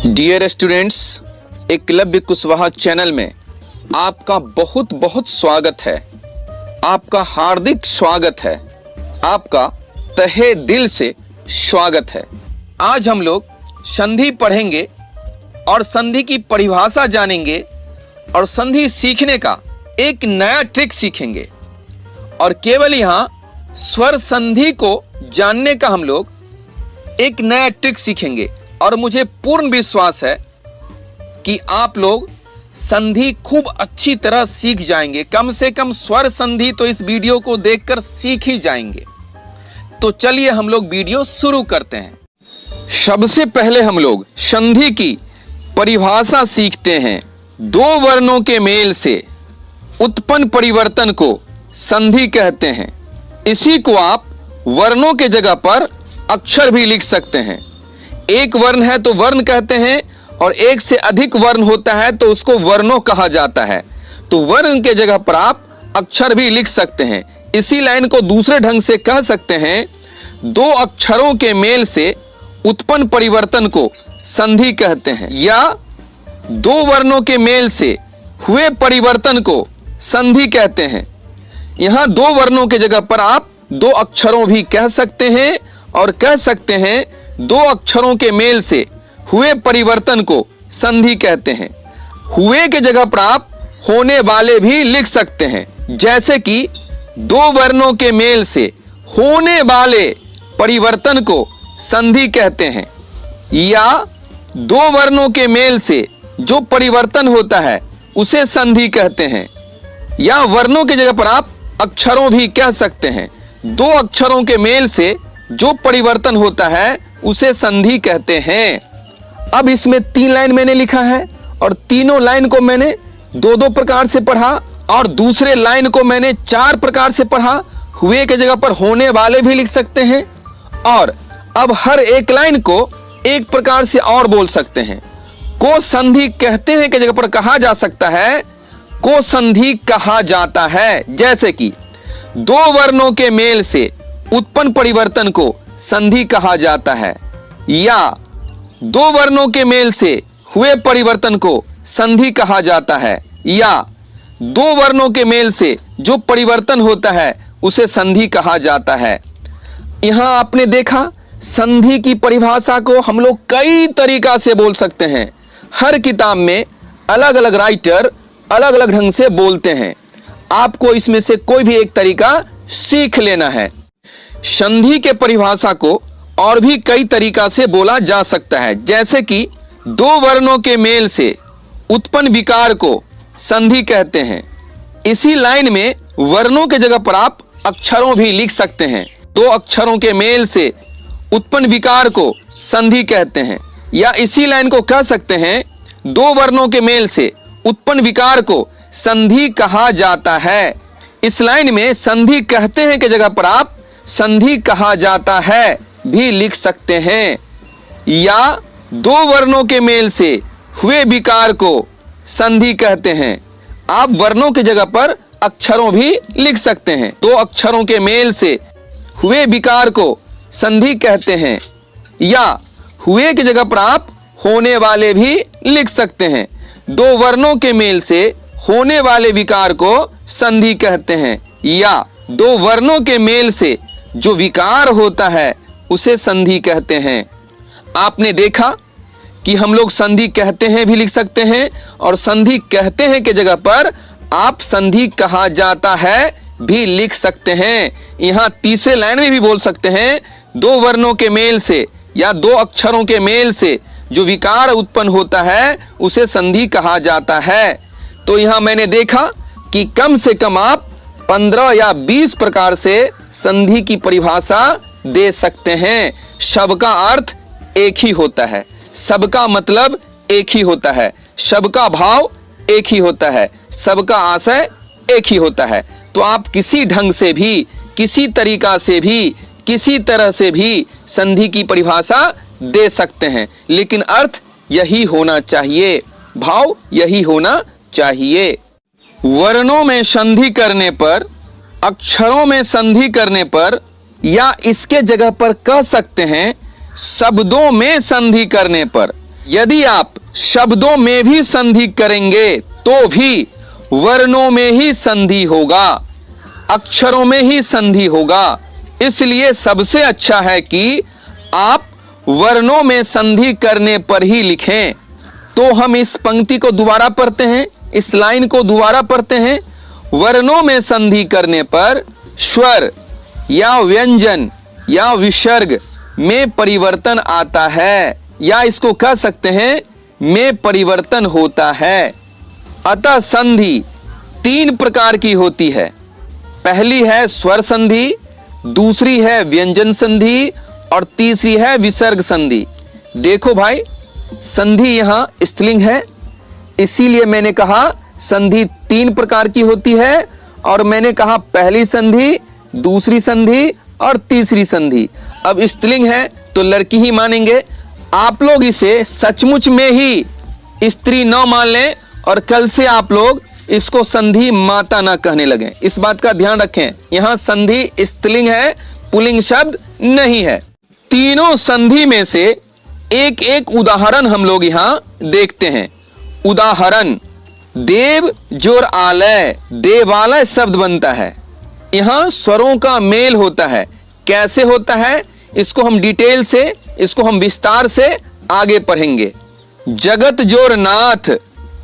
Dear students, Eklavya Kushwaha channel में आपका बहुत बहुत स्वागत है। आपका हार्दिक स्वागत है, आपका तहे दिल से स्वागत है। आज हम लोग संधि पढ़ेंगे और संधि की परिभाषा जानेंगे और संधि सीखने का एक नया ट्रिक सीखेंगे। और केवल यहाँ स्वर संधि को जानने का हम लोग एक नया ट्रिक सीखेंगे और मुझे पूर्ण विश्वास है कि आप लोग संधि खूब अच्छी तरह सीख जाएंगे। कम से कम स्वर संधि तो इस वीडियो को देखकर सीख ही जाएंगे। तो चलिए हम लोग वीडियो शुरू करते हैं। सबसे पहले हम लोग संधि की परिभाषा सीखते हैं। दो वर्णों के मेल से उत्पन्न परिवर्तन को संधि कहते हैं। इसी को आप वर्णों के जगह पर अक्षर भी लिख सकते हैं। एक वर्ण है तो वर्ण कहते हैं और एक से अधिक वर्ण होता है तो उसको वर्णों कहा जाता है। तो वर्ण के जगह पर आप अक्षर भी लिख सकते हैं। इसी लाइन को दूसरे ढंग से कह सकते हैं, दो अक्षरों के मेल से उत्पन्न परिवर्तन को संधि कहते हैं, या दो वर्णों के मेल से हुए परिवर्तन को संधि कहते हैं। यहां दो वर्णों के जगह पर आप दो अक्षरों भी कह सकते हैं और कह सकते हैं दो अक्षरों के मेल से हुए परिवर्तन को संधि कहते हैं। हुए के जगह पर आप होने वाले भी लिख सकते हैं, जैसे कि दो वर्णों के मेल से होने वाले परिवर्तन को संधि कहते हैं, या दो वर्णों के मेल से जो परिवर्तन होता है उसे संधि कहते हैं। या वर्णों की जगह पर आप अक्षरों भी कह सकते हैं। दो अक्षरों के मेल से जो परिवर्तन होता है उसे संधि कहते हैं। अब इसमें तीन लाइन मैंने लिखा है और तीनों लाइन को मैंने दो दो प्रकार से पढ़ा और दूसरे लाइन को मैंने चार प्रकार से पढ़ा। हुए के जगह पर होने वाले भी लिख सकते हैं और अब हर एक लाइन को एक प्रकार से और बोल सकते हैं। को संधि कहते हैं की जगह पर कहा जा सकता है को संधि कहा जाता है। जैसे कि दो वर्णों के मेल से उत्पन्न परिवर्तन को संधि कहा जाता है, या दो वर्णों के मेल से हुए परिवर्तन को संधि कहा जाता है, या दो वर्णों के मेल से जो परिवर्तन होता है उसे संधि कहा जाता है। यहां आपने देखा संधि की परिभाषा को हम लोग कई तरीका से बोल सकते हैं। हर किताब में अलग अलग राइटर अलग अलग ढंग से बोलते हैं। आपको इसमें से कोई भी एक तरीका सीख लेना है। संधि के परिभाषा को और भी कई तरीका से बोला जा सकता है, जैसे कि दो वर्णों के मेल से उत्पन्न विकार को संधि कहते हैं। इसी लाइन में वर्णों के जगह पर आप अक्षरों भी लिख सकते हैं। दो अक्षरों के मेल से उत्पन्न विकार को संधि कहते हैं, या इसी लाइन को कह सकते हैं दो वर्णों के मेल से उत्पन्न विकार को संधि कहा जाता है। इस लाइन में संधि कहते हैं की जगह पर आप संधि कहा जाता है भी लिख सकते हैं, या दो वर्णों के मेल से हुए विकार को संधि कहते हैं। आप वर्णों की जगह पर अक्षरों भी लिख सकते हैं। दो अक्षरों के मेल से हुए विकार को संधि कहते हैं, या हुए की जगह पर आप होने वाले भी लिख सकते हैं। दो वर्णों के मेल से होने वाले विकार को संधि कहते हैं, या दो वर्णों के मेल से जो विकार होता है उसे संधि कहते हैं। आपने देखा कि हम लोग संधि कहते हैं भी लिख सकते हैं और संधि कहते हैं के जगह पर आप संधि कहा जाता है भी लिख सकते हैं। यहाँ तीसरे लाइन में भी बोल सकते हैं दो वर्णों के मेल से या दो अक्षरों के मेल से जो विकार उत्पन्न होता है उसे संधि कहा जाता है। तो यहाँ मैंने देखा कि कम से कम आप 15 या 20 प्रकार से संधि की परिभाषा दे सकते हैं। सबका अर्थ एक ही होता है, सबका मतलब एक ही होता है, सबका भाव एक ही होता है, सबका आशय एक ही होता है। तो आप किसी ढंग से भी, किसी तरीका से भी, किसी तरह से भी संधि की परिभाषा दे सकते हैं, लेकिन अर्थ यही होना चाहिए, भाव यही होना चाहिए। वर्णों में संधि करने पर, अक्षरों में संधि करने पर, या इसके जगह पर कह सकते हैं शब्दों में संधि करने पर यदि आप शब्दों में भी संधि करेंगे तो भी वर्णों में ही संधि होगा, अक्षरों में ही संधि होगा। इसलिए सबसे अच्छा है कि आप वर्णों में संधि करने पर ही लिखें। तो हम इस पंक्ति को दोबारा पढ़ते हैं, इस लाइन को दोबारा पढ़ते हैं। वर्णों में संधि करने पर स्वर या व्यंजन या विसर्ग में परिवर्तन आता है, या इसको कह सकते हैं में परिवर्तन होता है। अतः संधि 3 प्रकार की होती है। पहली है स्वर संधि, दूसरी है व्यंजन संधि और तीसरी है विसर्ग संधि। देखो भाई, संधि यहां स्त्रीलिंग है, इसीलिए मैंने कहा संधि 3 प्रकार की होती है। और मैंने कहा पहली संधि, दूसरी संधि और तीसरी संधि। अब स्त्रीलिंग है तो लड़की ही मानेंगे। आप लोग इसे सचमुच में ही स्त्री न मान लें और कल से आप लोग इसको संधि माता ना कहने लगें। इस बात का ध्यान रखें, यहां संधि स्त्रीलिंग है, पुल्लिंग शब्द नहीं है। तीनों संधि में से एक एक उदाहरण हम लोग यहां देखते हैं। उदाहरण, देव जोर आलय, देवालय शब्द बनता है। यहां स्वरों का मेल होता है। कैसे होता है इसको हम डिटेल से, इसको हम विस्तार से आगे पढ़ेंगे। जगत जोर नाथ,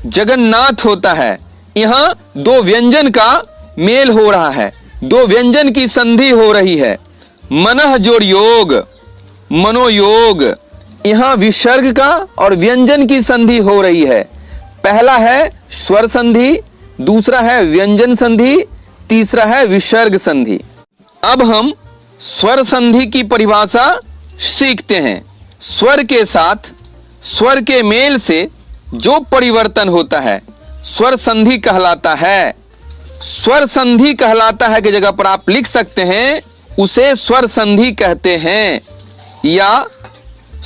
जगन्नाथ होता है। यहां 2 व्यंजन का मेल हो रहा है, 2 व्यंजन की संधि हो रही है। मनः जोर योग, मनोयोग। यहां विसर्ग का और व्यंजन की संधि हो रही है। पहला है स्वर संधि, दूसरा है व्यंजन संधि, तीसरा है विसर्ग संधि। अब हम स्वर संधि की परिभाषा सीखते हैं। स्वर के साथ स्वर के मेल से जो परिवर्तन होता है स्वर संधि कहलाता है। स्वर संधि कहलाता है की जगह पर आप लिख सकते हैं उसे स्वर संधि कहते हैं। या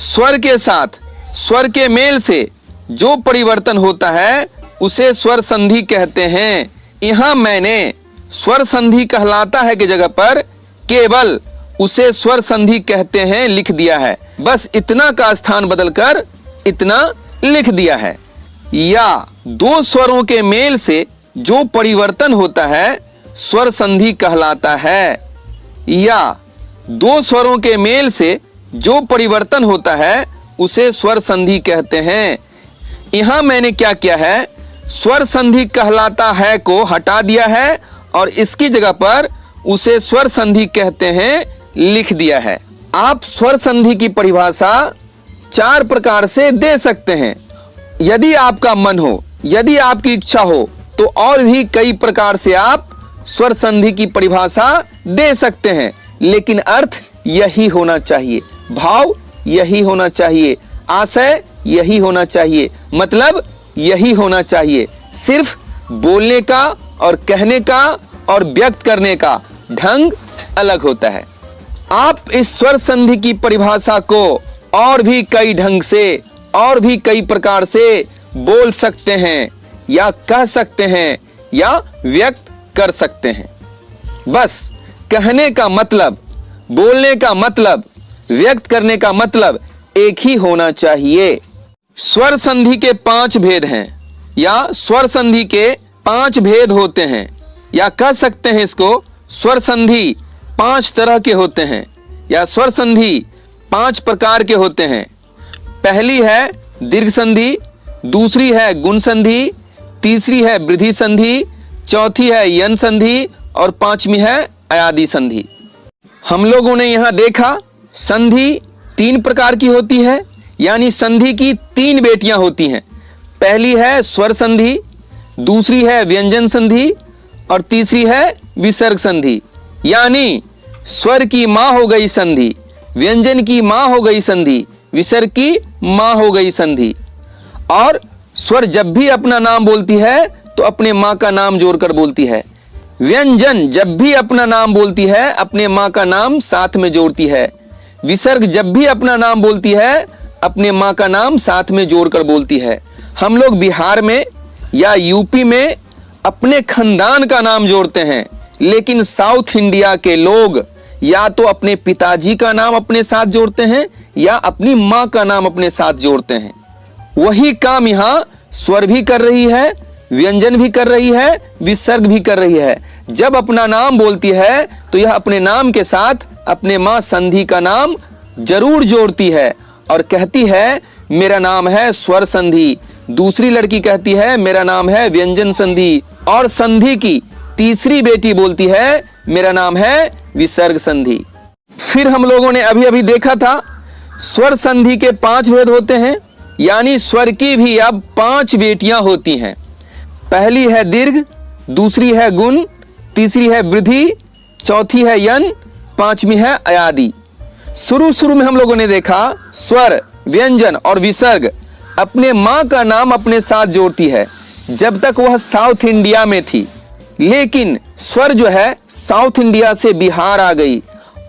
स्वर के साथ स्वर के मेल से जो परिवर्तन होता है उसे स्वर संधि कहते हैं। यहां मैंने स्वर संधि कहलाता है की जगह पर केवल उसे स्वर संधि कहते हैं लिख दिया है। बस इतना का स्थान बदलकर इतना लिख दिया है। या 2 स्वरों के मेल से जो परिवर्तन होता है स्वर संधि कहलाता है। या 2 स्वरों के मेल से जो परिवर्तन होता है उसे स्वर संधि कहते हैं। यहां मैंने क्या किया है, स्वर संधि कहलाता है को हटा दिया है और इसकी जगह पर उसे स्वर संधि कहते हैं लिख दिया है। आप स्वर संधि की परिभाषा 4 प्रकार से दे सकते हैं। यदि आपका मन हो, यदि आपकी इच्छा हो तो और भी कई प्रकार से आप स्वर संधि की परिभाषा दे सकते हैं, लेकिन अर्थ यही होना चाहिए, भाव यही होना चाहिए, आशय यही होना चाहिए, मतलब यही होना चाहिए। सिर्फ बोलने का और कहने का और व्यक्त करने का ढंग अलग होता है। आप इस स्वर संधि की परिभाषा को और भी कई ढंग से और भी कई प्रकार से बोल सकते हैं या कह सकते हैं या व्यक्त कर सकते हैं। बस कहने का मतलब, बोलने का मतलब, व्यक्त करने का मतलब एक ही होना चाहिए। स्वर संधि के 5 भेद हैं या स्वर संधि के 5 भेद होते हैं, या कह सकते हैं इसको स्वर संधि 5 तरह के होते हैं या स्वर संधि 5 प्रकार के होते हैं। पहली है दीर्घ संधि, दूसरी है गुण संधि, तीसरी है वृद्धि संधि, चौथी है यन संधि और 5वीं है अयादि संधि। हम लोगों ने यहां देखा संधि 3 प्रकार की होती है, यानी संधि की 3 बेटियां होती हैं। पहली है स्वर संधि, दूसरी है व्यंजन संधि और तीसरी है विसर्ग संधि। यानी स्वर की मां हो गई संधि, व्यंजन की मां हो गई संधि, विसर्ग की मां हो गई संधि। और स्वर जब भी अपना नाम बोलती है तो अपने मां का नाम जोड़कर बोलती है। व्यंजन जब भी अपना नाम बोलती है अपने मां का नाम साथ में जोड़ती है। विसर्ग जब भी अपना नाम बोलती है अपने मां का नाम साथ में जोड़कर बोलती है। हम लोग बिहार में या यूपी में अपने खानदान का नाम जोड़ते हैं, लेकिन साउथ इंडिया के लोग या तो अपने पिताजी का नाम अपने साथ जोड़ते हैं या अपनी मां का नाम अपने साथ जोड़ते हैं। वही काम यहाँ स्वर भी कर रही है, व्यंजन भी कर रही है, विसर्ग भी कर रही है। जब अपना नाम बोलती है तो यह अपने नाम के साथ अपने मां संधि का नाम जरूर जोड़ती है और कहती है मेरा नाम है स्वर संधि। दूसरी लड़की कहती है मेरा नाम है व्यंजन संधि, और संधि की तीसरी बेटी बोलती है मेरा नाम है विसर्ग संधि। फिर हम लोगों ने अभी अभी देखा था स्वर संधि के 5 भेद होते हैं, यानी स्वर की भी अब 5 बेटियां होती हैं। पहली है दीर्घ, दूसरी है गुण, तीसरी है वृद्धि, चौथी है यन, पांचवी है अयादि। शुरू में हम लोगों ने देखा स्वर, व्यंजन और विसर्ग अपने मां का नाम अपने साथ जोड़ती है जब तक वह साउथ इंडिया में थी। लेकिन स्वर जो है साउथ इंडिया से बिहार आ गई।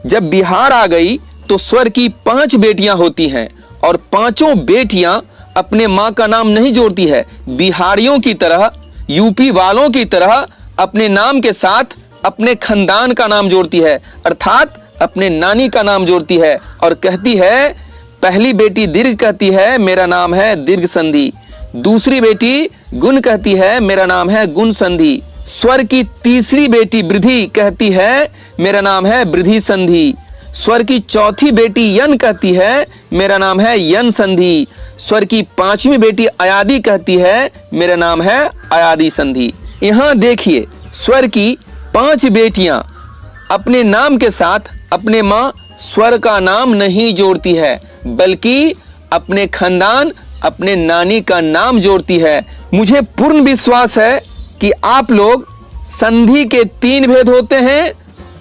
जब बिहार आ गई तो स्वर की 5 बेटियां होती हैं और 5 बेटियां अपने मां का नाम नहीं जोड़ती है। बिहारियों की तरह, यूपी वालों की तरह अपने नाम के साथ अपने खानदान का नाम जोड़ती है, अर्थात अपने नानी का नाम जोड़ती है और कहती है, पहली बेटी दीर्घ कहती है मेरा नाम है दीर्घ संधि, दूसरी बेटी गुण कहती है मेरा नाम है गुण संधि, स्वर की तीसरी बेटी वृद्धि कहती है मेरा नाम है वृद्धि संधि, स्वर की चौथी बेटी यन कहती है मेरा नाम है यन संधि, स्वर की 5वीं बेटी अयादि कहती है मेरा नाम है अयादि संधि। यहाँ देखिए स्वर की 5 बेटियां अपने नाम के साथ अपने मां स्वर का नाम नहीं जोड़ती है, बल्कि अपने खानदान, अपने नानी का नाम जोड़ती है। मुझे पूर्ण विश्वास है कि आप लोग संधि के 3 भेद होते हैं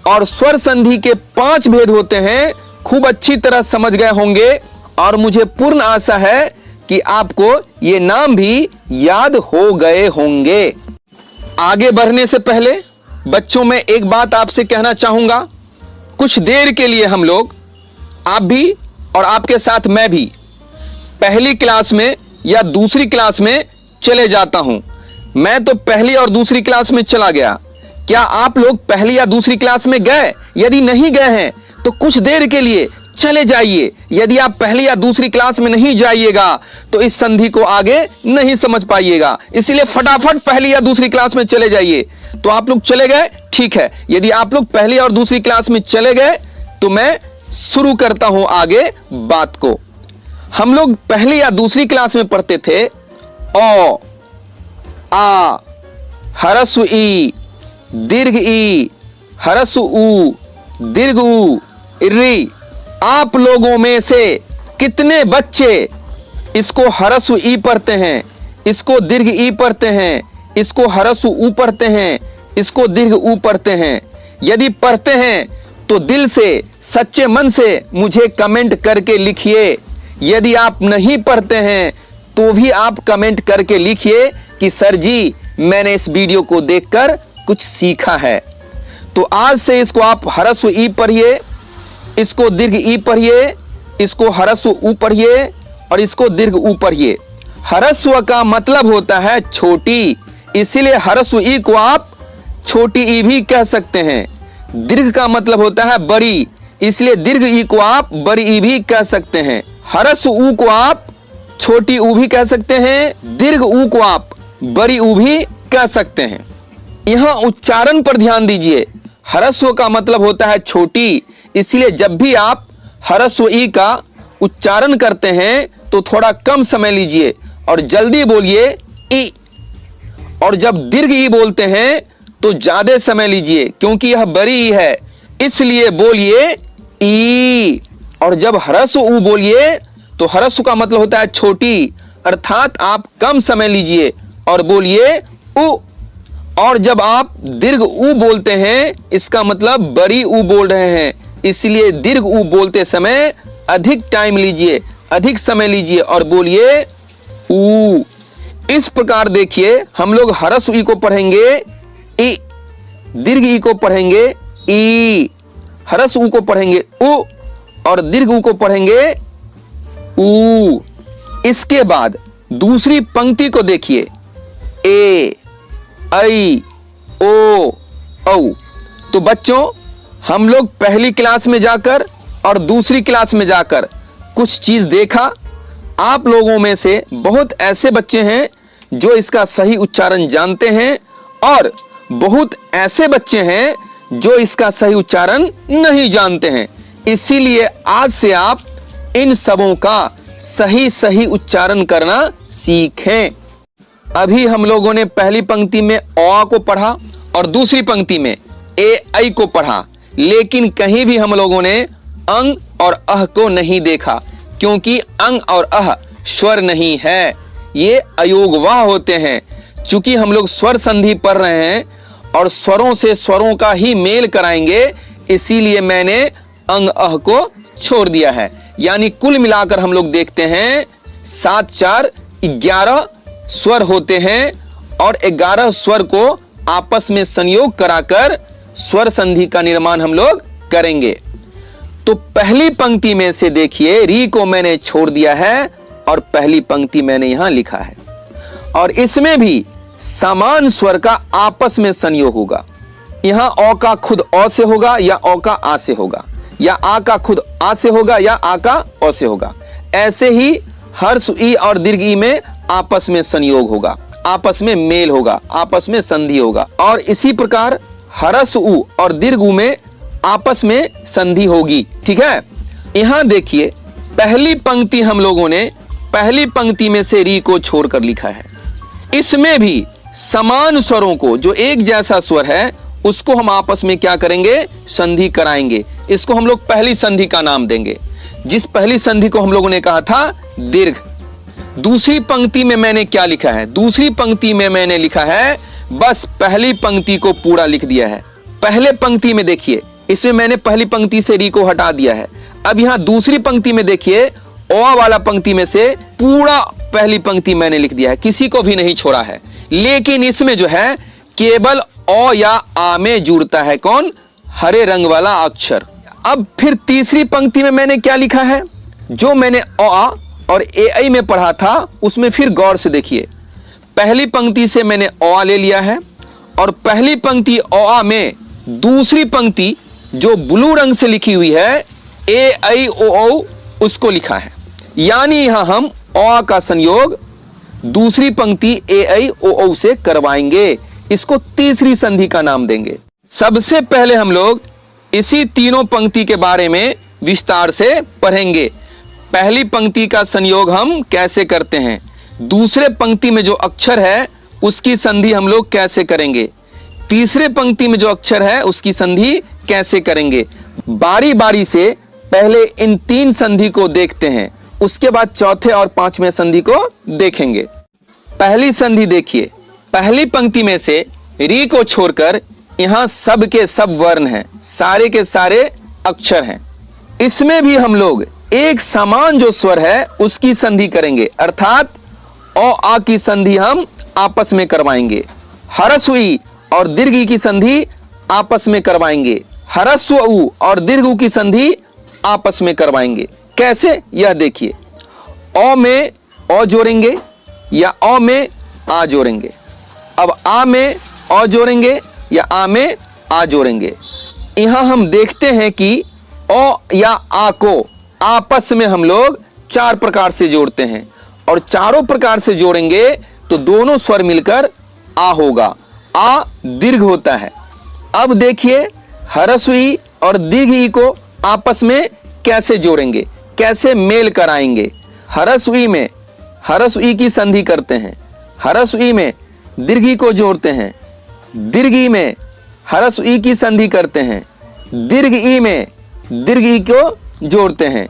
और स्वर संधि के 5 भेद होते हैं खूब अच्छी तरह समझ गए होंगे, और मुझे पूर्ण आशा है कि आपको ये नाम भी याद हो गए होंगे। आगे बढ़ने से पहले बच्चों, मैं एक बात आपसे कहना चाहूंगा। कुछ देर के लिए हम लोग, आप भी और आपके साथ मैं भी, पहली क्लास में या दूसरी क्लास में चले जाता हूं। मैं तो पहली और दूसरी क्लास में चला गया। क्या आप लोग पहली या दूसरी क्लास में गए? यदि नहीं गए हैं तो कुछ देर के लिए चले जाइए। यदि आप पहली या दूसरी क्लास में नहीं जाइएगा तो इस संधि को आगे नहीं समझ पाइएगा। इसलिए फटाफट पहली या दूसरी क्लास में चले जाइए। तो आप लोग चले गए, ठीक है। यदि आप लोग पहली और दूसरी क्लास में चले गए तो मैं शुरू करता हूं आगे बात को। हम लोग पहली या दूसरी क्लास में पढ़ते थे ओ, आ, हरस्व ई, दीर्घ ई, हरस्व उ, दीर्घ उ, री। आप लोगों में से कितने बच्चे इसको हरस्व ई पढ़ते हैं, इसको दीर्घ ई पढ़ते हैं, इसको हरस्व उ पढ़ते हैं, इसको दीर्घ उ पढ़ते हैं? यदि पढ़ते हैं तो दिल से, सच्चे मन से मुझे कमेंट करके लिखिए। यदि आप नहीं पढ़ते हैं तो भी आप कमेंट करके लिखिए कि सर जी मैंने इस वीडियो को देखकर कुछ सीखा है। तो आज से इसको आप हरस्व ई पढ़िए, इसको दीर्घ ई पढ़िए, इसको हरस्व उ पढ़िए और इसको दीर्घ उ पढ़िए। हरस्व का मतलब होता है छोटी, इसीलिए हरस्व ई को आप छोटी ई भी कह सकते हैं। दीर्घ का मतलब होता है बड़ी, इसलिए दीर्घ ई को आप बड़ी ई भी कह सकते हैं। हरस्व उ को आप छोटी उ भी कह सकते हैं, दीर्घ उ को आप बड़ी उ भी कह सकते हैं। यहां उच्चारण पर ध्यान दीजिए। हरस्व का मतलब होता है छोटी, इसलिए जब भी आप हरस्व ई का उच्चारण करते हैं तो थोड़ा कम समय लीजिए और जल्दी बोलिए ई। और जब दीर्घ ई बोलते हैं तो ज्यादा समय लीजिए, क्योंकि यह बड़ी ई है, इसलिए बोलिए ई। और जब हरस्व उ बोलिए तो हरस्व का मतलब होता है छोटी, अर्थात आप कम समय लीजिए और बोलिए उ। और जब आप दीर्घ उ बोलते हैं इसका मतलब बड़ी उ बोल रहे हैं, इसलिए दीर्घ उ बोलते समय अधिक टाइम लीजिए, अधिक समय लीजिए और बोलिए उ। इस प्रकार देखिए हम लोग हरस्व ई को पढ़ेंगे ई, दीर्घ ई को पढ़ेंगे ई, हरस्व उ को पढ़ेंगे उ और दीर्घ उ को पढ़ेंगे उ। इसके बाद दूसरी पंक्ति को देखिए ए, ऐ, ओ, औ। तो बच्चों हम लोग पहली क्लास में जाकर और दूसरी क्लास में जाकर कुछ चीज देखा। आप लोगों में से बहुत ऐसे बच्चे हैं जो इसका सही उच्चारण जानते हैं और बहुत ऐसे बच्चे हैं जो इसका सही उच्चारण नहीं जानते हैं। इसीलिए आज से आप इन सबों का सही सही उच्चारण करना सीखें। अभी हम लोगों ने पहली पंक्ति में अ को पढ़ा और दूसरी पंक्ति में ए ऐ को पढ़ा, लेकिन कहीं भी हम लोगों ने अंग और अह को नहीं देखा, क्योंकि अंग और अह स्वर नहीं है, ये अयोगवाह होते हैं। चूंकि हम लोग स्वर संधि पढ़ रहे हैं और स्वरों से स्वरों का ही मेल कराएंगे, इसीलिए मैंने अंग अह को छोड़ दिया है। यानी कुल मिलाकर हम लोग देखते हैं 7 4 11 स्वर होते हैं और 11 स्वर को आपस में संयोग कराकर स्वर संधि का निर्माण हम लोग करेंगे। तो पहली पंक्ति में से देखिए री को मैंने छोड़ दिया है और पहली पंक्ति मैंने यहां लिखा है, और इसमें भी समान स्वर का आपस में संयोग होगा। यहां अ का खुद अ से होगा या अ का आ से होगा, या आ का खुद आ से होगा या आ का अ से होगा। ऐसे ही हर्ष ई और दीर्घ ई में आपस में संयोग होगा, आपस में मेल होगा, आपस में संधि होगा। और इसी प्रकार हरस उ और दीर्घ उ में आपस में संधि होगी। ठीक है, यहां देखिए पहली पंक्ति हम लोगों ने पहली पंक्ति में से री को छोड़कर लिखा है। इसमें भी समान स्वरों को, जो एक जैसा स्वर है उसको हम आपस में क्या करेंगे, संधि कराएंगे। इसको हम लोग पहली संधि का नाम देंगे, जिस पहली संधि को हम लोगों ने कहा था दीर्घ। दूसरी पंक्ति में मैंने क्या लिखा है, दूसरी पंक्ति में मैंने लिखा है बस पहली पंक्ति को पूरा लिख दिया है। पहले पंक्ति में देखिए, इसमें मैंने पहली पंक्ति से री को हटा दिया है। अब यहां दूसरी पंक्ति में देखिए ओ वाला पंक्ति में से पूरा पहली पंक्ति मैंने लिख दिया है, किसी को भी नहीं छोड़ा है। लेकिन इसमें जो है केवल ओ या आ में जुड़ता है कौन, हरे रंग वाला अक्षर। अब फिर तीसरी पंक्ति में मैंने क्या लिखा है, जो मैंने ओ आ और ए ऐ में पढ़ा था उसमें फिर गौर से देखिए। पहली पंक्ति से मैंने ओ आ ले लिया है और पहली पंक्ति ओ आ में दूसरी पंक्ति जो ब्लू रंग से लिखी हुई है ए ऐ ओ औ उसको लिखा है। यानी यहां हम अ का संयोग दूसरी पंक्ति ए ऐ ओ औ से करवाएंगे। इसको तीसरी संधि का नाम देंगे। सबसे पहले हम लोग इसी तीनों पंक्ति के बारे में विस्तार से पढ़ेंगे। पहली पंक्ति का संयोग हम कैसे करते हैं, दूसरे पंक्ति में जो अक्षर है उसकी संधि हम लोग कैसे करेंगे, तीसरे पंक्ति में जो अक्षर है उसकी संधि कैसे करेंगे। बारी बारी से पहले इन 3 संधि को देखते हैं, उसके बाद चौथे और 5वें संधि को देखेंगे। पहली संधि देखिए, पहली पंक्ति में से री को छोड़कर यहां सब के सब वर्ण हैं, सारे के सारे अक्षर हैं। इसमें भी हम लोग एक समान जो स्वर है उसकी संधि करेंगे, अर्थात ओ आ की संधि हम आपस में करवाएंगे। हरस्व ई और दीर्घ ई की संधि आपस में करवाएंगे। हरस्व उ और दीर्घ उ की संधि आपस में करवाएंगे। कैसे, यह देखिए। ओ में ओ जोड़ेंगे या ओ में आ जोड़ेंगे। अब आ में ओ जोड़ेंगे या आ में आ जोड़ेंगे। यहां हम देखते हैं कि ओ या आ को आपस में हम लोग 4 प्रकार से जोड़ते हैं, और चारों प्रकार से जोड़ेंगे तो दोनों स्वर मिलकर आ होगा। आ दीर्घ होता है। अब देखिए हरस्व ई और दीर्घ ई को आपस में कैसे जोड़ेंगे, कैसे मेल कराएंगे। हरस्व ई में हरस्व ई की संधि करते हैं, हरस्व ई में दीर्घ ई को जोड़ते हैं, दीर्घ ई में हरस्व ई की संधि करते हैं, दीर्घ ई में दीर्घ ई को जोड़ते हैं।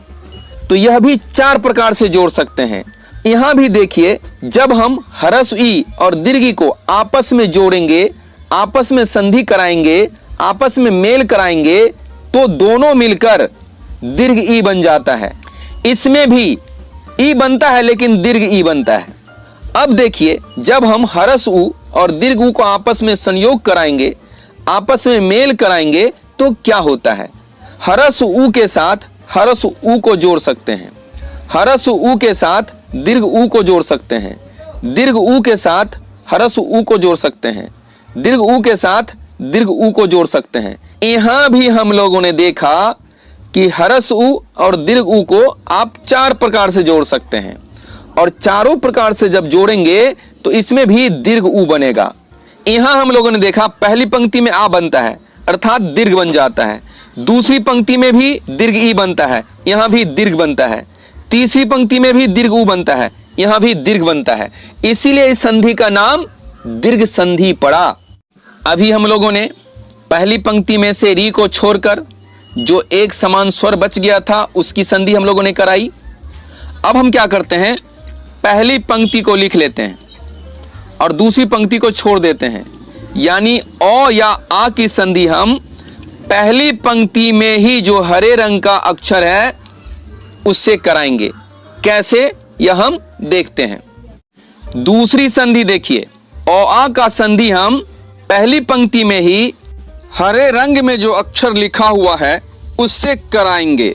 तो यह भी 4 प्रकार से जोड़ सकते हैं। यहां भी देखिए, जब हम हरस्व ई और दीर्घ ई को आपस में जोड़ेंगे, आपस में संधि कराएंगे, आपस में मेल कराएंगे, तो दोनों मिलकर दीर्घ ई बन जाता है। इसमें भी ई बनता है लेकिन दीर्घ ई बनता है। अब देखिए, जब हम हरस उ और दीर्घ उ को आपस में संयोग कराएंगे, आपस में मेल कराएंगे, तो क्या होता है। हरस उ के साथ हरस उ को जोड़ सकते हैं, हरस उ के साथ दीर्घ उ को जोड़ सकते हैं, दीर्घ उ के साथ हरस उ को जोड़ सकते हैं, दीर्घ उ के साथ दीर्घ उ को जोड़ सकते हैं। यहां भी हम लोगों ने देखा कि हरस उ और दीर्घ उ को आप 4 प्रकार से जोड़ सकते हैं। और चारों प्रकार से जब जोड़ेंगे तो इसमें भी दीर्घ ऊ बनेगा। यहां हम लोगों ने देखा पहली पंक्ति में आ बनता है अर्थात दीर्घ बन जाता है, दूसरी पंक्ति में भी दीर्घ ई बनता है, यहां भी दीर्घ बनता है, तीसरी पंक्ति में भी दीर्घ ऊ बनता है, यहां भी दीर्घ बनता है। इसीलिए इस संधि का नाम दीर्घ संधि पड़ा। अभी हम लोगों ने पहली पंक्ति में से री को छोड़कर जो एक समान स्वर बच गया था उसकी संधि हम लोगों ने कराई। अब हम क्या करते हैं, पहली पंक्ति को लिख लेते हैं और दूसरी पंक्ति को छोड़ देते हैं, यानी ओ या आ की संधि हम पहली पंक्ति में ही जो हरे रंग का अक्षर है उससे कराएंगे। कैसे, यह हम देखते हैं। दूसरी संधि देखिए, ओ आ का संधि हम पहली पंक्ति में ही हरे रंग में जो अक्षर लिखा हुआ है उससे कराएंगे।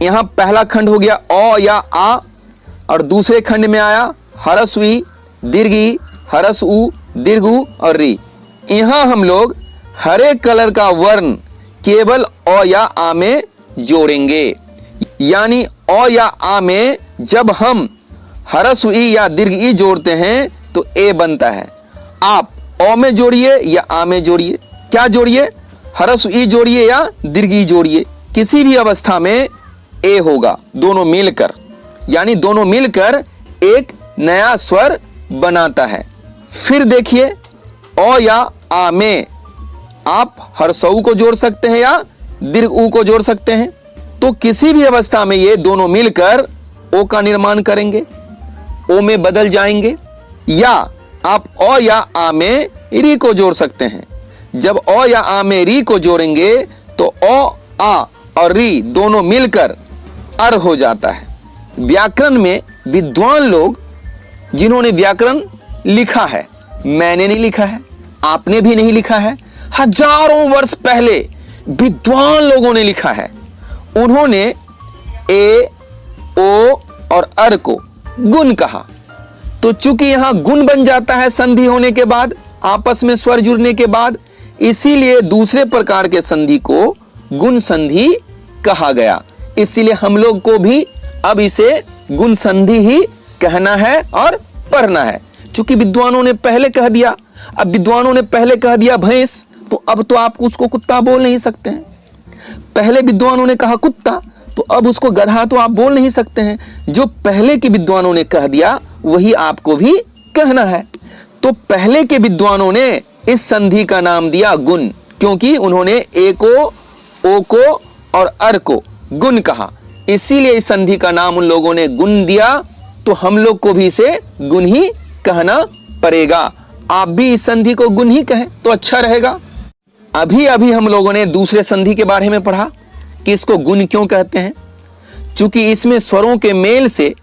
यहां पहला खंड हो गया ओ या आ और दूसरे खंड में आया हरस वी, दीर्घ ई, हरस उ, दीर्घ उ और री। यहां हम लोग हरे कलर का वर्ण केवल ओ या आ में जोड़ेंगे, यानी ओ या आ में जब हम हरस ई या दीर्घ ई जोड़ते हैं तो ए बनता है। आप ओ में जोड़िए या आ में जोड़िए, क्या जोड़िए, हरस ई जोड़िए या दीर्घ ई जोड़िए, किसी भी अवस्था में ए होगा, दोनों मिलकर, यानी दोनों मिलकर एक नया स्वर बनाता है। फिर देखिए ओ या आ में आप हर्षऊ को जोड़ सकते हैं या दीर्घ ऊ को जोड़ सकते हैं, तो किसी भी अवस्था में ये दोनों मिलकर ओ का निर्माण करेंगे, ओ में बदल जाएंगे। या आप ओ या आ में री को जोड़ सकते हैं, जब ओ या आ में री को जोड़ेंगे तो ओ, आ और री दोनों मिलकर अर हो जाता है। व्याकरण में विद्वान लोग जिन्होंने व्याकरण लिखा है, मैंने नहीं लिखा है, आपने भी नहीं लिखा है, हजारों वर्ष पहले विद्वान लोगों ने लिखा है। उन्होंने ए, ओ और अर को गुण कहा, तो चूंकि यहां गुण बन जाता है संधि होने के बाद, आपस में स्वर जुड़ने के बाद, इसीलिए दूसरे प्रकार के संधि को गुण संधि कहा गया। इसीलिए हम लोग को भी अब इसे गुण संधि ही कहना है और पढ़ना है। चूंकि विद्वानों ने पहले कह दिया, अब विद्वानों ने पहले कह दिया भैंस, तो अब तो आप उसको कुत्ता बोल नहीं सकते हैं। पहले विद्वानों ने कहा कुत्ता, तो अब उसको गधा तो आप बोल नहीं सकते हैं। जो पहले के विद्वानों ने कह दिया वही आपको भी कहना है। तो पहले के विद्वानों ने इस संधि का नाम दिया गुण, क्योंकि उन्होंने ए को, ओ को और अर को गुण कहा, इसीलिए इस संधि का नाम उन लोगों ने गुण दिया। तो हम लोग को भी इसे गुण ही कहना पड़ेगा। आप भी इस संधि को गुण ही कहें तो अच्छा रहेगा। अभी अभी हम लोगों ने दूसरे संधि के बारे में पढ़ा कि इसको गुण क्यों कहते हैं। चूंकि इसमें स्वरों के मेल से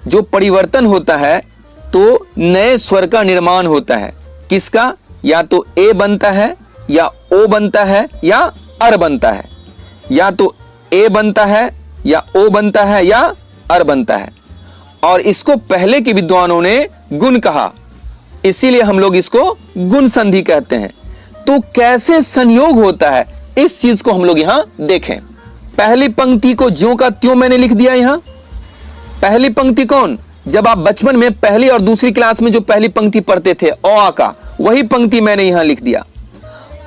जो परिवर्तन होता है तो नए स्वर का निर्माण होता है। किसका, या तो ए बनता है या ओ बनता है या अर बनता है, या तो ए बनता है या ओ बनता है या अर बनता है। और इसको पहले के विद्वानों ने गुण कहा, इसीलिए हम लोग इसको गुण संधि कहते हैं। तो कैसे संयोग होता है इस चीज को हम लोग यहां देखें। पहली पंक्ति को ज्यों का त्यों मैंने लिख दिया। यहां पहली पंक्ति कौन, जब आप बचपन में पहली और दूसरी क्लास में जो पहली पंक्ति पढ़ते थे ओ आ का, वही पंक्ति मैंने यहां लिख दिया।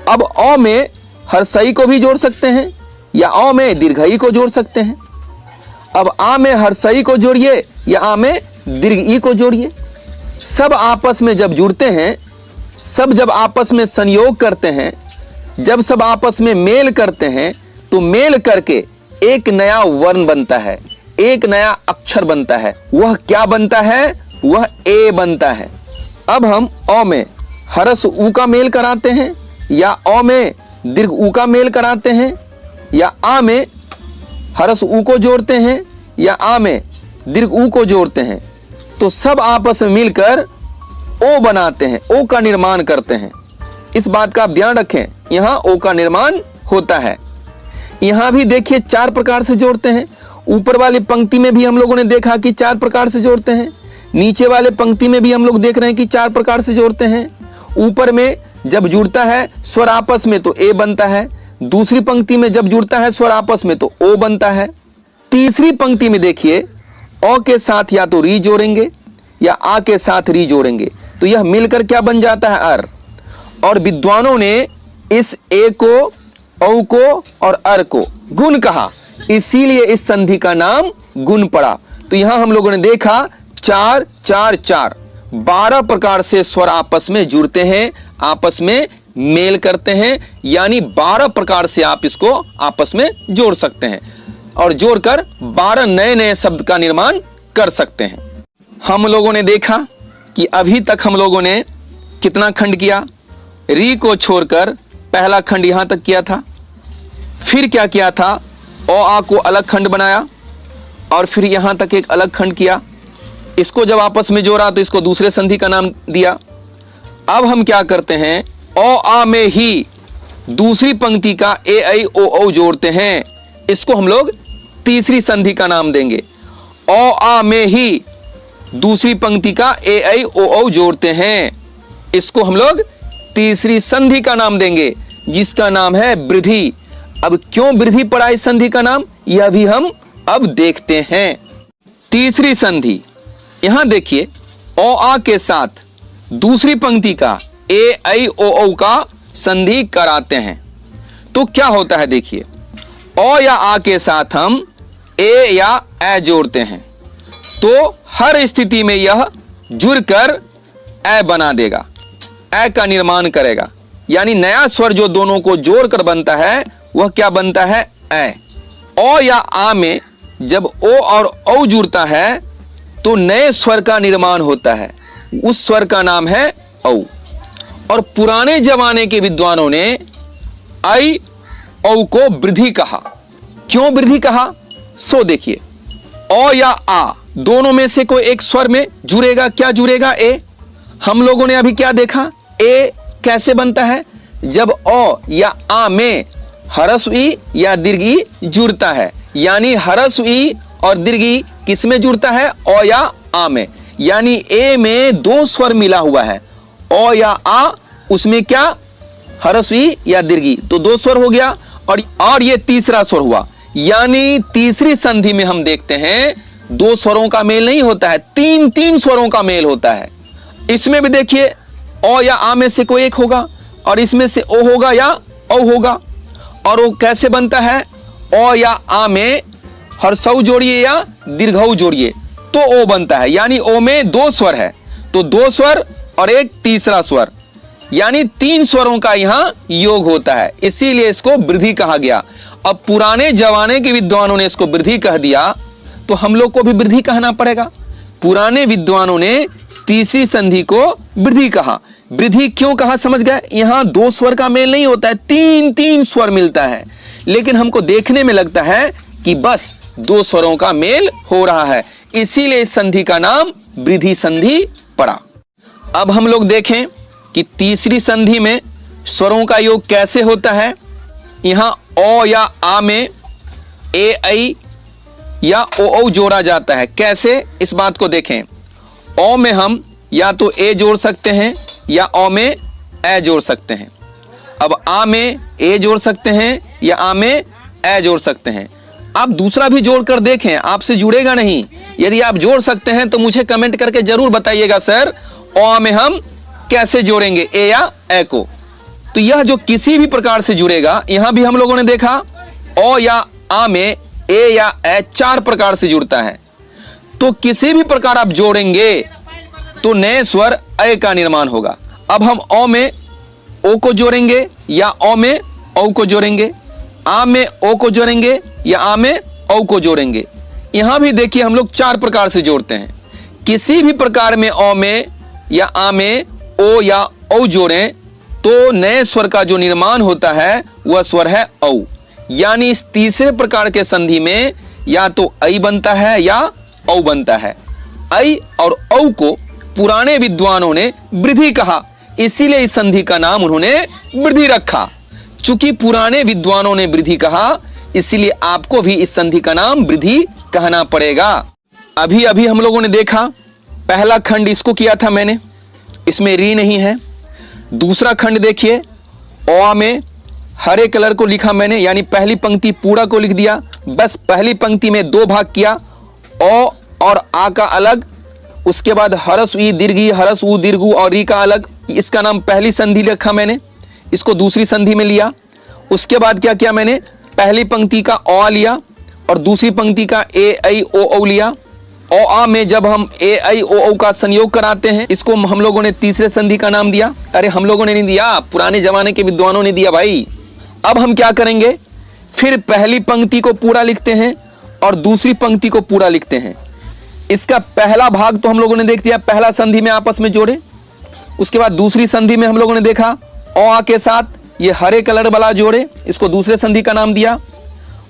अब ओ में हर्षई को भी जोड़ सकते हैं या ओ में दीर्घई को जोड़ सकते हैं। अब आ में हर्षई को जोड़िए या आ में दीर्घ ई को जोड़िए। सब आपस में जब जुड़ते हैं, सब जब आपस में संयोग करते हैं, जब सब आपस में मेल करते हैं, तो मेल करके एक नया वर्ण बनता है, एक नया अक्षर बनता है। वह क्या बनता है, वह ए बनता है। अब हम ओ में हरस ऊ का मेल कराते हैं या ओ में दीर्घ ऊ का मेल कराते हैं, या आ में हरस ऊ को जोड़ते हैं या आ में दीर्घ ऊ को जोड़ते हैं, तो सब आपस में मिलकर ओ बनाते हैं, ओ का निर्माण करते हैं। इस बात का आप ध्यान रखें, यहां ओ का निर्माण होता है। यहां भी देखिए 4 प्रकार से जोड़ते हैं। ऊपर वाली पंक्ति में भी हम लोगों ने देखा कि 4 प्रकार से जोड़ते हैं, नीचे वाले पंक्ति में भी हम लोग देख रहे हैं कि 4 प्रकार से जोड़ते हैं। ऊपर में जब जुड़ता है स्वर आपस में तो ए बनता है, दूसरी पंक्ति में जब जुड़ता है स्वर आपस में तो ओ बनता है। तीसरी पंक्ति में देखिए ओ के साथ या तो री जोड़ेंगे या आ के साथ री जोड़ेंगे, तो यह मिलकर क्या बन जाता है? अर। और विद्वानों ने इस ए को, औ को और अर को गुण कहा, इसीलिए इस संधि का नाम गुण पड़ा। तो यहां हम लोगों ने देखा 4 4 4 12 प्रकार से स्वर आपस में जुड़ते हैं, आपस में मेल करते हैं, यानी 12 प्रकार से आप इसको आपस में जोड़ सकते हैं और जोड़कर 12 नए नए शब्द का निर्माण कर सकते हैं। हम लोगों ने देखा कि अभी तक हम लोगों ने कितना खंड किया? री को छोड़कर पहला खंड यहां तक किया था, फिर क्या किया था? ओ आ को अलग खंड बनाया और फिर यहां तक एक अलग खंड किया। इसको जब आपस में जोड़ा तो इसको दूसरे संधि का नाम दिया। अब हम क्या करते हैं? ओ आ में ही दूसरी पंक्ति का ए ऐ ओ औ जोड़ते हैं, इसको हम लोग तीसरी संधि का नाम देंगे। ओ आ में ही दूसरी पंक्ति का ए ऐ ओ औ जोड़ते हैं, इसको हम लोग तीसरी संधि का नाम देंगे, जिसका नाम है वृद्धि। अब क्यों वृद्धि पड़ा इस संधि का नाम, यह भी हम अब देखते हैं। तीसरी संधि, यहां देखिए ओ आ के साथ दूसरी पंक्ति का ए ऐ ओ औ का संधि कराते हैं तो क्या होता है? देखिए ओ या आ के साथ हम ए या ए जोड़ते हैं तो हर स्थिति में यह जुड़कर ए बना देगा, ए का निर्माण करेगा, यानी नया स्वर जो दोनों को जोड़कर बनता है वह क्या बनता है? ए। ओ या आ में जब ओ और औ जुड़ता है तो नए स्वर का निर्माण होता है, उस स्वर का नाम है औ। और पुराने जमाने के विद्वानों ने ऐ औ को वृद्धि कहा। क्यों वृद्धि कहा? सो देखिए, ओ या आ दोनों में से कोई एक स्वर में जुड़ेगा, क्या जुड़ेगा? ए। हम लोगों ने अभी क्या देखा? ए कैसे बनता है? जब ओ या आ में ह्रस्व ई या दीर्घ ई जुड़ता है, यानी ह्रस्व ई और दीर्घ ई किस में जुड़ता है? ओ या आ में, यानी ए में दो स्वर मिला हुआ है, ओ या आ, उसमें क्या? ह्रस्व ई या दीर्घ ई, तो दो स्वर हो गया और ये तीसरा स्वर हुआ, यानी तीसरी संधि में हम देखते हैं दो स्वरों का मेल नहीं होता है, तीन तीन स्वरों का मेल होता है। इसमें भी देखिए ओ या आ में से कोई एक होगा और इसमें से ओ होगा या औ होगा, और वो कैसे बनता है? ओ या आ में ह्रस्व जोड़िए या दीर्घऊ जोड़िए तो ओ बनता है, यानी ओ में दो स्वर है, तो दो स्वर और एक तीसरा स्वर, यानी तीन स्वरों का यहां योग होता है, इसीलिए इसको वृद्धि कहा गया। अब पुराने जमाने के विद्वानों ने इसको वृद्धि कह दिया तो हम लोग को भी वृद्धि कहना पड़ेगा। पुराने विद्वानों ने तीसरी संधि को वृद्धि कहा। वृद्धि क्यों कहा समझ गए? यहां दो स्वर का मेल नहीं होता है, तीन तीन स्वर मिलता है, लेकिन हमको देखने में लगता है कि बस दो स्वरों का मेल हो रहा है, इसीलिए इस संधि का नाम वृद्धि संधि पड़ा। अब हम लोग देखें कि तीसरी संधि में स्वरों का योग कैसे होता है। यहां ओ या आ में ए ऐ या ओ औ जोड़ा जाता है, कैसे? इस बात को देखें। ओ में हम या तो ए जोड़ सकते हैं या ओ में ए जोड़ सकते हैं। अब आ में ए जोड़ सकते हैं या आ में ए जोड़ सकते हैं। आप दूसरा भी जोड़कर देखें, आपसे जुड़ेगा नहीं। यदि आप जोड़ सकते हैं तो मुझे कमेंट करके जरूर बताइएगा, सर ओ में हम कैसे जोड़ेंगे ए या ए को। तो यह जो किसी भी प्रकार से जुड़ेगा, यहां भी हम लोगों ने देखा ओ या आ में ए या ए चार प्रकार से जुड़ता है, तो किसी भी प्रकार आप जोड़ेंगे तो नए स्वर ए का निर्माण होगा। अब हम ओ में ओ को जोड़ेंगे या ओ में औ को जोड़ेंगे, आ में ओ को जोड़ेंगे या आ में औ को जोड़ेंगे। यहां भी देखिए हम लोग चार प्रकार से जोड़ते हैं। किसी भी प्रकार में ओ में या आ में ओ या औ जोड़ें तो नए स्वर का जो निर्माण होता है वह स्वर है औ, यानी इस तीसरे प्रकार के संधि में या तो ऐ बनता है या औ बनता है। ऐ और औ को पुराने विद्वानों ने वृद्धि कहा, इसीलिए इस संधि का नाम उन्होंने वृद्धि रखा। चूंकि पुराने विद्वानों ने वृद्धि कहा, इसीलिए आपको भी इस संधि का नाम वृद्धि कहना पड़ेगा। अभी अभी हम लोगों ने देखा, पहला खंड इसको किया था मैंने, इसमें री नहीं है। दूसरा खंड देखिए, ओ में हरे कलर को लिखा मैंने, यानी पहली पंक्ति पूरा को लिख दिया, बस पहली पंक्ति में दो भाग किया, ओ और आ का अलग, उसके बाद हरस ई दीर्घ ई, हरस ऊ दीर्घ ऊ और री का अलग। इसका नाम पहली संधि रखा मैंने, इसको दूसरी संधि में लिया। उसके बाद क्या किया मैंने, पहली पंक्ति का अ लिया और दूसरी पंक्ति का ए ऐ ओ औ लिया। ओ आ में जब हम ए ऐ ओ औ का संयोग कराते हैं, इसको हम लोगों ने तीसरे संधि का नाम दिया। अरे हम लोगों ने नहीं दिया, पुराने जमाने के विद्वानों ने दिया भाई। अब हम क्या करेंगे, फिर पहली पंक्ति को पूरा लिखते हैं और दूसरी पंक्ति को पूरा लिखते हैं। इसका पहला भाग तो हम लोगों ने देख दिया, पहला संधि में आपस में जोड़े। उसके बाद दूसरी संधि में हम लोगों ने देखा ओ आ के साथ ये हरे कलर वाला जोड़े, इसको दूसरे संधि का नाम दिया।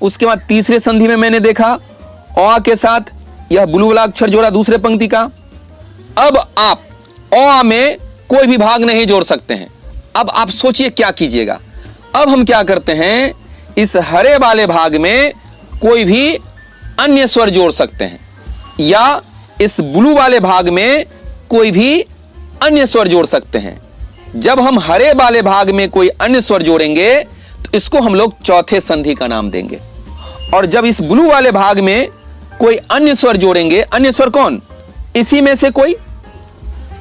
उसके बाद तीसरे संधि में मैंने देखा ओ आ के साथ यह ब्लू वाला अक्षर जोड़ा दूसरे पंक्ति का। अब आप ओ आ में कोई भी भाग नहीं जोड़ सकते हैं। अब आप सोचिए क्या कीजिएगा। अब हम क्या करते हैं, इस हरे वाले भाग में कोई भी अन्य स्वर जोड़ सकते हैं या इस ब्लू वाले भाग में कोई भी अन्य स्वर जोड़ सकते हैं। जब हम हरे वाले भाग में कोई अन्य स्वर जोड़ेंगे तो इसको हम लोग चौथे संधि का नाम देंगे, और जब इस ब्लू वाले भाग में कोई अन्य स्वर जोड़ेंगे, अन्य स्वर कौन, इसी में से कोई,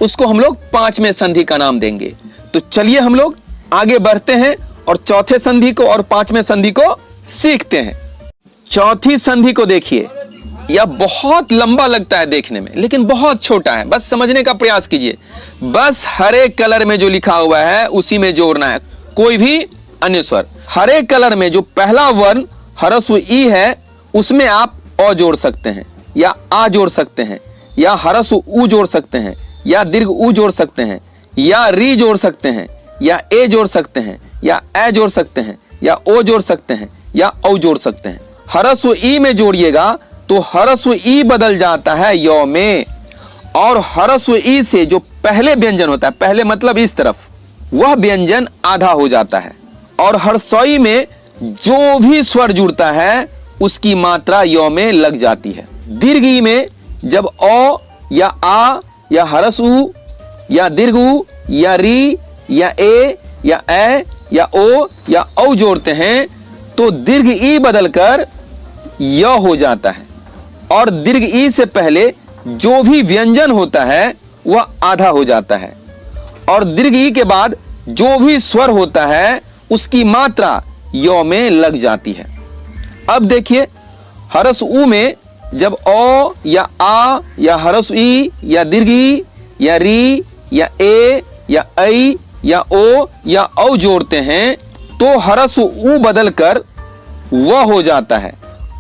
उसको हम लोग पांचवें संधि का नाम देंगे। तो चलिए हम लोग आगे बढ़ते हैं और चौथे संधि को और पांचवें संधि को सीखते हैं। चौथी संधि को देखिए, यह बहुत लंबा लगता है देखने में लेकिन बहुत छोटा है, बस समझने का प्रयास कीजिए। बस हरे कलर में जो लिखा हुआ है उसी में जोड़ना है, कोई भी अन्य स्वर। हरे कलर में जो पहला वर्ण हरस्व ई है उसमें आप अ जोड़ सकते हैं या आ जोड़ सकते हैं या हरस्व ऊ जोड़ सकते हैं या दीर्घ ऊ जोड़ सकते हैं या री जोड़ सकते हैं या ए जोड़ सकते हैं या ए जोड़ सकते हैं या ओ जोड़ सकते हैं या औ जोड़ सकते हैं। हरस्व ई में जोड़िएगा तो हरस्व ई बदल जाता है य में, और हरस्व ई से जो पहले व्यंजन होता है, पहले मतलब इस तरफ, वह व्यंजन आधा हो जाता है। और हर्षई में जो भी स्वर जुड़ता है उसकी मात्रा य में लग जाती है। दीर्घ ई में जब अ या आ या हरस ऊ या दीर्घ ऊ या री या ए या ए या ओ या औ जोड़ते हैं तो दीर्घ ई बदलकर य हो जाता है, और दीर्घ ई से पहले जो भी व्यंजन होता है वह आधा हो जाता है, और दीर्घ ई के बाद जो भी स्वर होता है उसकी मात्रा य में लग जाती है। अब देखिए, हरस ऊ में जब ओ या आ या हरस ई या दीर्घ ई या री या ए या ऐ या ओ या औ जोड़ते हैं तो हरस ऊ बदलकर वह हो जाता है,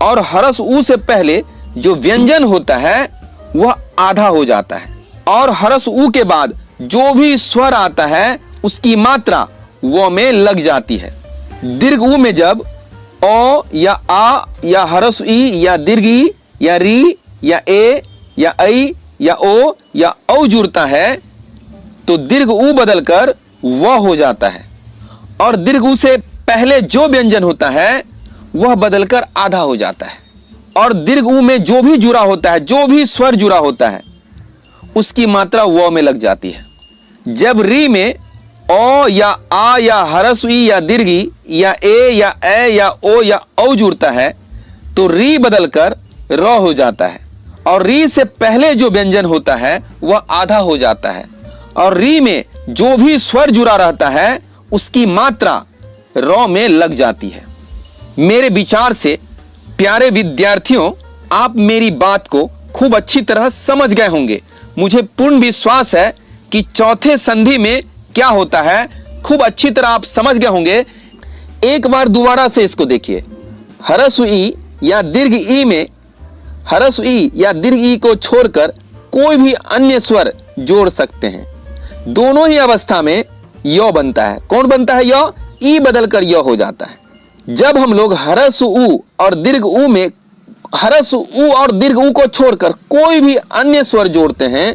और हरस ऊ से पहले जो व्यंजन होता है वह आधा हो जाता है, और हरस ऊ के बाद जो भी स्वर आता है उसकी मात्रा वो में लग जाती है। दीर्घ ऊ में जब ओ या आ या हरस ई या दीर्घ ई या री या ए या ऐ या ओ या औ जुड़ता है तो दीर्घ ऊ बदलकर वह हो जाता है, और दीर्घ ऊ से पहले जो व्यंजन होता है वह बदलकर आधा हो जाता है, और दीर्घ ऊ में जो भी जुड़ा होता है, जो भी स्वर जुड़ा होता है उसकी मात्रा व में लग जाती है। जब री में ओ या आ या हरस ई या दीर्घ ई या ए या ए या ओ या औ जुड़ता है तो री बदलकर र हो जाता है, और री से पहले जो व्यंजन होता है वह आधा हो जाता है, और री में जो भी स्वर जुड़ा रहता है उसकी मात्रा र में लग जाती है। मेरे विचार से प्यारे विद्यार्थियों, आप मेरी बात को खूब अच्छी तरह समझ गए होंगे। मुझे पूर्ण विश्वास है कि चौथे संधि में क्या होता है खूब अच्छी तरह आप समझ गए होंगे। एक बार दोबारा से इसको देखिए। हरस्व ई या दीर्घ ई में हरस्व ई या दीर्घ ई को छोड़कर कोई भी अन्य स्वर जोड़ सकते हैं। दोनों ही अवस्था में य बनता है। कौन बनता है? य। ई बदलकर य हो जाता है। जब हम लोग हरस्व ऊ और दीर्घ ऊ में हरस्व ऊ और दीर्घ ऊ को छोड़कर कोई भी अन्य स्वर जोड़ते हैं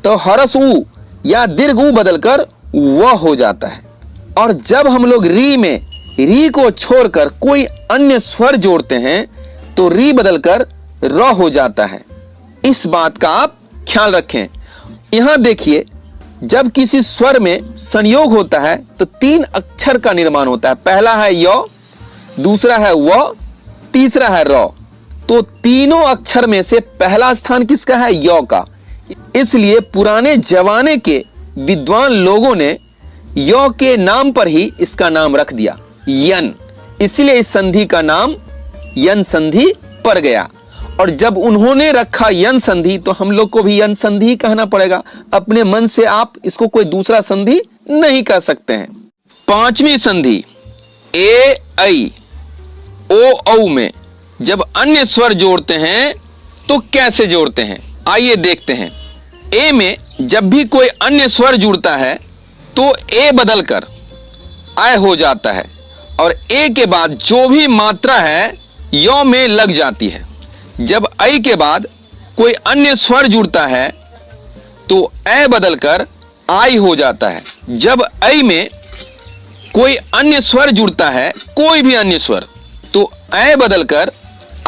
तो हरस्व ऊ या दीर्घ ऊ बदलकर व हो जाता है, और जब हम लोग री में री को छोड़कर कोई अन्य स्वर जोड़ते हैं तो री बदलकर र हो जाता है। इस बात का आप ख्याल रखें। यहां देखिए, जब किसी स्वर में संयोग होता है तो तीन अक्षर का निर्माण होता है। पहला है य, दूसरा है व, तीसरा है र। तो तीनों अक्षर में से पहला स्थान किसका है? य का। इसलिए पुराने जमाने के विद्वान लोगों ने य के नाम पर ही इसका नाम रख दिया यन, इसलिए इस संधि का नाम यन संधि पड़ गया। और जब उन्होंने रखा यन संधि तो हम लोग को भी यन संधि कहना पड़ेगा। अपने मन से आप इसको कोई दूसरा संधि नहीं कह सकते हैं। पांचवी संधि ए ऐ ओ औ में जब अन्य स्वर जोड़ते हैं तो कैसे जोड़ते हैं, आइए देखते हैं। ए में जब भी कोई अन्य स्वर जुड़ता है तो ए बदलकर आय हो जाता है और ए के बाद जो भी मात्रा है यो में लग जाती है। जब ऐ के बाद कोई अन्य स्वर जुड़ता है तो ए बदलकर आई हो जाता है। जब ऐ में कोई अन्य स्वर जुड़ता है, कोई भी अन्य स्वर, तो ए बदलकर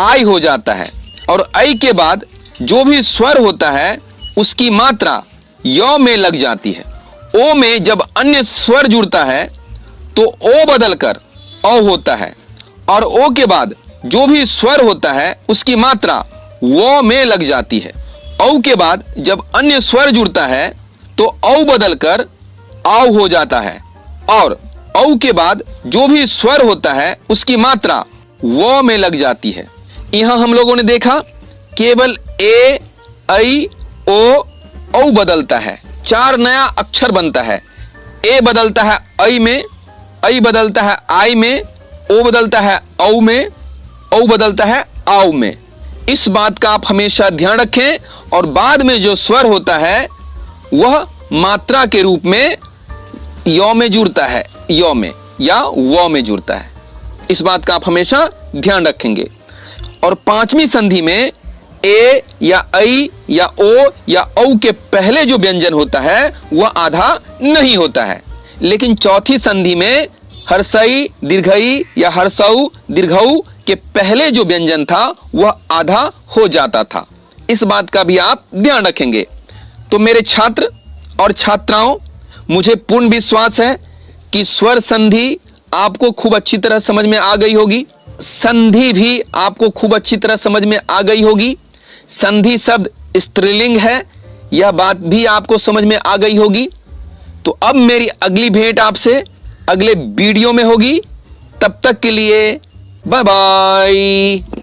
आई हो जाता है और ऐ के बाद जो भी स्वर होता है उसकी मात्रा यो में लग जाती है। ओ में जब अन्य स्वर जुड़ता है तो ओ बदलकर औ होता है और ओ के बाद जो भी स्वर होता है उसकी मात्रा वो में लग जाती है। औ के बाद जब अन्य स्वर जुड़ता है तो औ बदलकर आव हो जाता है और औ के बाद जो भी स्वर होता है उसकी मात्रा वो में लग जाती है। यहां हम लोगों ने देखा केवल ए ऐ ओ औ बदलता है, 4 नया अक्षर बनता है। ए बदलता है ऐ में, ऐ बदलता है आई में, ओ बदलता है औ में, औ बदलता है आव में। इस बात का आप हमेशा ध्यान रखें और बाद में जो स्वर होता है वह मात्रा के रूप में यो में जुड़ता है, यो में या वो में जुड़ता है। इस बात का आप हमेशा ध्यान रखेंगे। और पांचवी संधि में ए या ऐ या ओ या औ के पहले जो व्यंजन होता है वह आधा नहीं होता है, लेकिन चौथी संधि में हर्षई दीर्घई या हर्षऊ दीर्घऊ के पहले जो व्यंजन था वह आधा हो जाता था। इस बात का भी आप ध्यान रखेंगे। तो मेरे छात्र और छात्राओं, मुझे पूर्ण विश्वास है कि स्वर संधि आपको खूब अच्छी तरह समझ में आ गई होगी, संधि भी आपको खूब अच्छी तरह समझ में आ गई होगी। संधि शब्द स्त्रीलिंग है, यह बात भी आपको समझ में आ गई होगी। तो अब मेरी अगली भेंट आपसे अगले वीडियो में होगी। तब तक के लिए बाय बाय।